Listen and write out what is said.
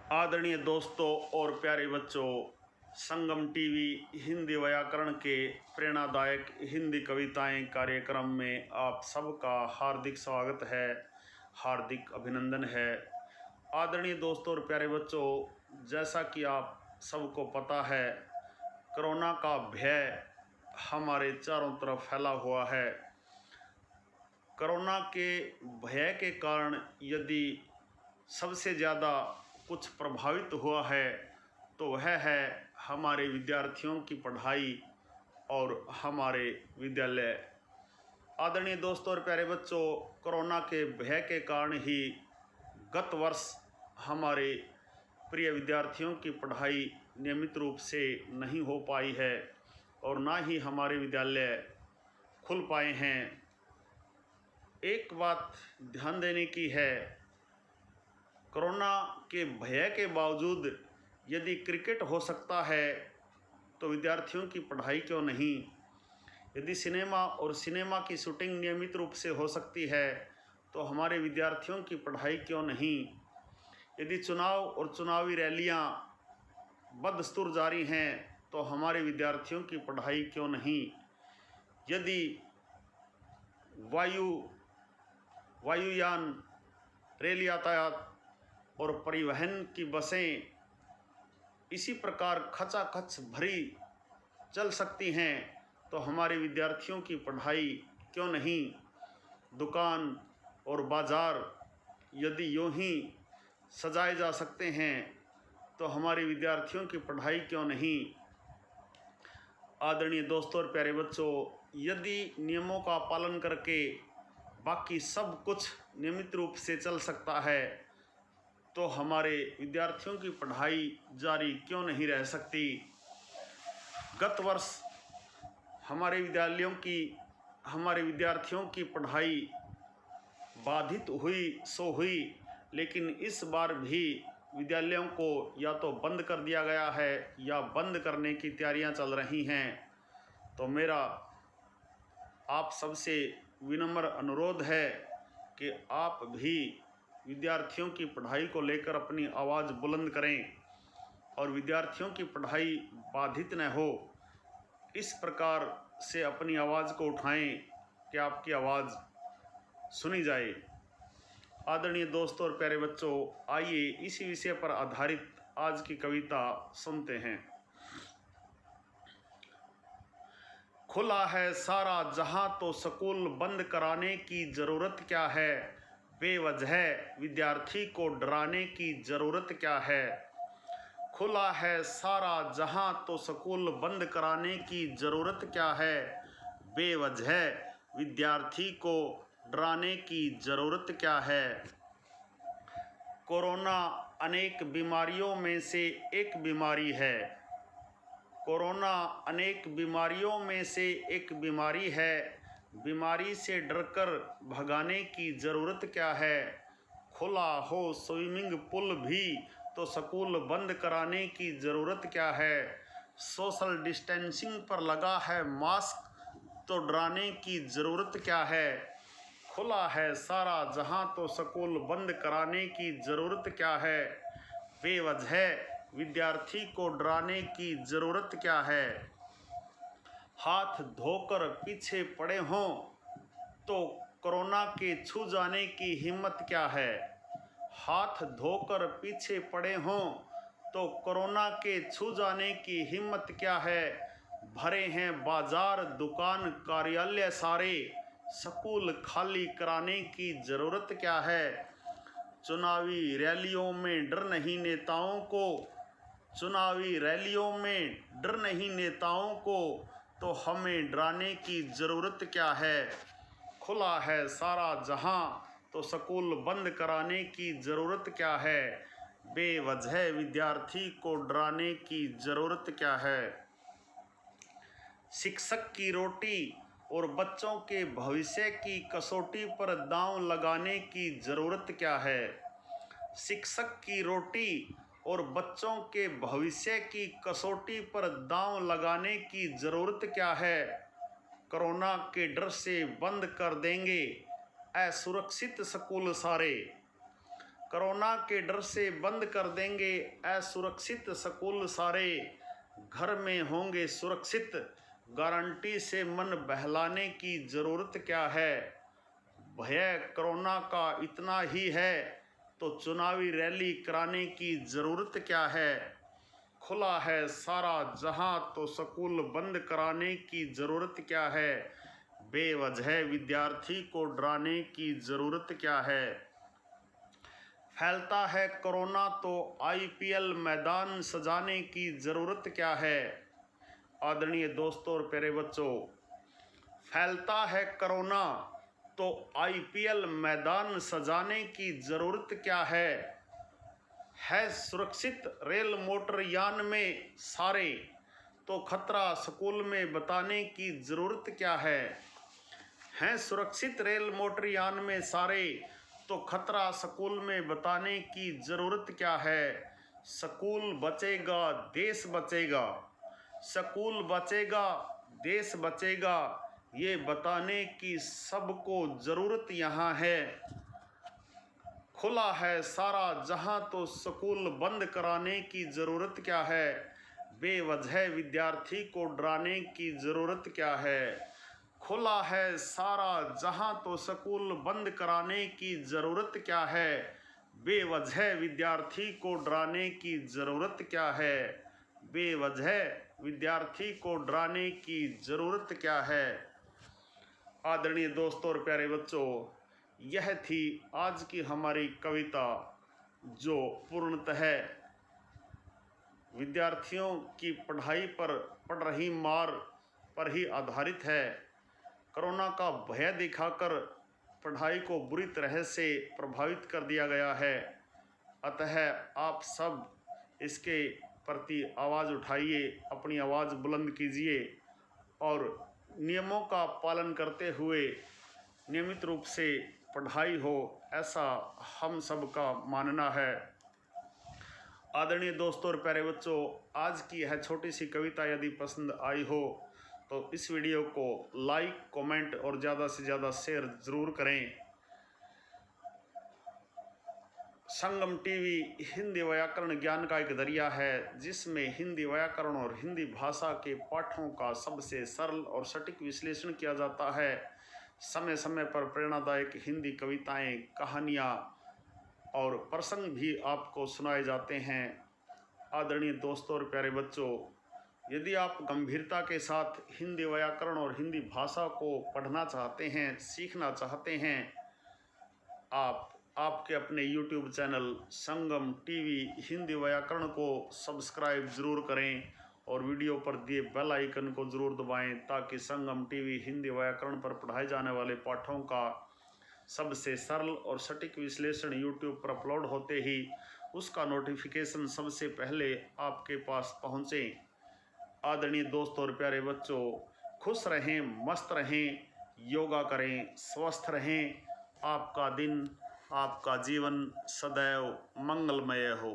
आदरणीय दोस्तों और प्यारे बच्चों, संगम टीवी हिंदी व्याकरण के प्रेरणादायक हिंदी कविताएं कार्यक्रम में आप सबका हार्दिक स्वागत है, हार्दिक अभिनंदन है। आदरणीय दोस्तों और प्यारे बच्चों, जैसा कि आप सबको पता है, कोरोना का भय हमारे चारों तरफ फैला हुआ है। कोरोना के भय के कारण यदि सबसे ज़्यादा कुछ प्रभावित हुआ है तो वह है हमारे विद्यार्थियों की पढ़ाई और हमारे विद्यालय। आदरणीय दोस्तों और प्यारे बच्चों, कोरोना के भय के कारण ही गत वर्ष हमारे प्रिय विद्यार्थियों की पढ़ाई नियमित रूप से नहीं हो पाई है और ना ही हमारे विद्यालय खुल पाए हैं। एक बात ध्यान देने की है, कोरोना के भय के बावजूद यदि क्रिकेट हो सकता है तो विद्यार्थियों की पढ़ाई क्यों नहीं। यदि सिनेमा की शूटिंग नियमित रूप से हो सकती है तो हमारे विद्यार्थियों की पढ़ाई क्यों नहीं। यदि चुनाव और चुनावी रैलियां बदस्तूर जारी हैं तो हमारे विद्यार्थियों की पढ़ाई क्यों नहीं। यदि वायुयान, रेल यातायात और परिवहन की बसें इसी प्रकार खचाखच भरी चल सकती हैं तो हमारे विद्यार्थियों की पढ़ाई क्यों नहीं। दुकान और बाज़ार यदि यूं ही सजाए जा सकते हैं तो हमारे विद्यार्थियों की पढ़ाई क्यों नहीं। आदरणीय दोस्तों और प्यारे बच्चों, यदि नियमों का पालन करके बाकी सब कुछ नियमित रूप से चल सकता है तो हमारे विद्यार्थियों की पढ़ाई जारी क्यों नहीं रह सकती। गत वर्ष हमारे विद्यार्थियों की पढ़ाई बाधित हुई, लेकिन इस बार भी विद्यालयों को या तो बंद कर दिया गया है या बंद करने की तैयारियां चल रही हैं। तो मेरा आप सबसे विनम्र अनुरोध है कि आप भी विद्यार्थियों की पढ़ाई को लेकर अपनी आवाज़ बुलंद करें और विद्यार्थियों की पढ़ाई बाधित न हो, इस प्रकार से अपनी आवाज़ को उठाएं कि आपकी आवाज़ सुनी जाए। आदरणीय दोस्तों और प्यारे बच्चों, आइए इसी विषय पर आधारित आज की कविता सुनते हैं। खुला है सारा जहां तो स्कूल बंद कराने की ज़रूरत क्या है। बेवजह विद्यार्थी को डराने की ज़रूरत क्या है। खुला है सारा जहां तो स्कूल बंद कराने की ज़रूरत क्या है। बेवजह विद्यार्थी को डराने की ज़रूरत क्या है। कोरोना अनेक बीमारियों में से एक बीमारी है। कोरोना अनेक बीमारियों में से एक बीमारी है। बीमारी से डरकर भगाने की ज़रूरत क्या है। खुला हो स्विमिंग पूल भी तो स्कूल बंद कराने की ज़रूरत क्या है। सोशल डिस्टेंसिंग पर लगा है मास्क तो डराने की ज़रूरत क्या है। खुला है सारा जहां तो स्कूल बंद कराने की ज़रूरत क्या है। बेवजह विद्यार्थी को डराने की ज़रूरत क्या है। हाथ धोकर पीछे पड़े हों तो कोरोना के छू जाने की हिम्मत क्या है। हाथ धोकर पीछे पड़े हों तो कोरोना के छू जाने की हिम्मत क्या है। भरे हैं बाजार दुकान कार्यालय सारे, स्कूल खाली कराने की ज़रूरत क्या है। चुनावी रैलियों में डर नहीं नेताओं को, चुनावी रैलियों में डर नहीं नेताओं को तो हमें डराने की ज़रूरत क्या है। खुला है सारा जहां तो स्कूल बंद कराने की ज़रूरत क्या है। बेवजह विद्यार्थी को डराने की ज़रूरत क्या है। शिक्षक की रोटी और बच्चों के भविष्य की कसौटी पर दांव लगाने की ज़रूरत क्या है। शिक्षक की रोटी और बच्चों के भविष्य की कसौटी पर दांव लगाने की ज़रूरत क्या है। कोरोना के डर से बंद कर देंगे असुरक्षित स्कूल सारे। कोरोना के डर से बंद कर देंगे असुरक्षित स्कूल सारे, घर में होंगे सुरक्षित, गारंटी से मन बहलाने की ज़रूरत क्या है। भय कोरोना का इतना ही है तो चुनावी रैली कराने की ज़रूरत क्या है। खुला है सारा जहां तो स्कूल बंद कराने की ज़रूरत क्या है। बेवजह विद्यार्थी को डराने की ज़रूरत क्या है। फैलता है कोरोना तो IPL मैदान सजाने की ज़रूरत क्या है। आदरणीय दोस्तों और प्यारे बच्चों, फैलता है कोरोना तो IPL मैदान सजाने की ज़रूरत क्या है सुरक्षित रेल मोटर यान में सारे, तो खतरा स्कूल में बताने की ज़रूरत क्या है सुरक्षित रेल मोटर यान में सारे, तो खतरा स्कूल में बताने की ज़रूरत क्या है। स्कूल बचेगा देश बचेगा, स्कूल बचेगा देश बचेगा, ये बताने की सबको ज़रूरत यहाँ है। खुला है सारा जहां तो स्कूल बंद कराने की ज़रूरत क्या है। बेवजह विद्यार्थी को डराने की ज़रूरत क्या है। खुला है सारा जहां तो स्कूल बंद कराने की ज़रूरत क्या है। बेवजह विद्यार्थी को डराने की ज़रूरत क्या है। बेवजह विद्यार्थी को डराने की ज़रूरत क्या है। आदरणीय दोस्तों और प्यारे बच्चों, यह थी आज की हमारी कविता जो पूर्णतः विद्यार्थियों की पढ़ाई पर पड़ रही मार पर ही आधारित है। कोरोना का भय दिखाकर पढ़ाई को बुरी तरह से प्रभावित कर दिया गया है। अतः आप सब इसके प्रति आवाज़ उठाइए, अपनी आवाज़ बुलंद कीजिए और नियमों का पालन करते हुए नियमित रूप से पढ़ाई हो, ऐसा हम सब का मानना है। आदरणीय दोस्तों और प्यारे बच्चों, आज की यह छोटी सी कविता यदि पसंद आई हो तो इस वीडियो को लाइक, कमेंट और ज़्यादा से ज़्यादा शेयर ज़रूर करें। संगम टीवी हिंदी व्याकरण ज्ञान का एक जरिया है जिसमें हिंदी व्याकरण और हिंदी भाषा के पाठों का सबसे सरल और सटीक विश्लेषण किया जाता है। समय समय पर प्रेरणादायक हिंदी कविताएं, कहानियाँ और प्रसंग भी आपको सुनाए जाते हैं। आदरणीय दोस्तों और प्यारे बच्चों, यदि आप गंभीरता के साथ हिंदी व्याकरण और हिंदी भाषा को पढ़ना चाहते हैं, सीखना चाहते हैं, आपके अपने YouTube चैनल संगम टीवी हिंदी व्याकरण को सब्सक्राइब ज़रूर करें और वीडियो पर दिए बेल आइकन को ज़रूर दबाएं ताकि संगम टीवी हिंदी व्याकरण पर पढ़ाए जाने वाले पाठों का सबसे सरल और सटीक विश्लेषण YouTube पर अपलोड होते ही उसका नोटिफिकेशन सबसे पहले आपके पास पहुँचे। आदरणीय दोस्तों और प्यारे बच्चों, खुश रहें, मस्त रहें, योगा करें, स्वस्थ रहें। आपका दिन, आपका जीवन सदैव मंगलमय हो।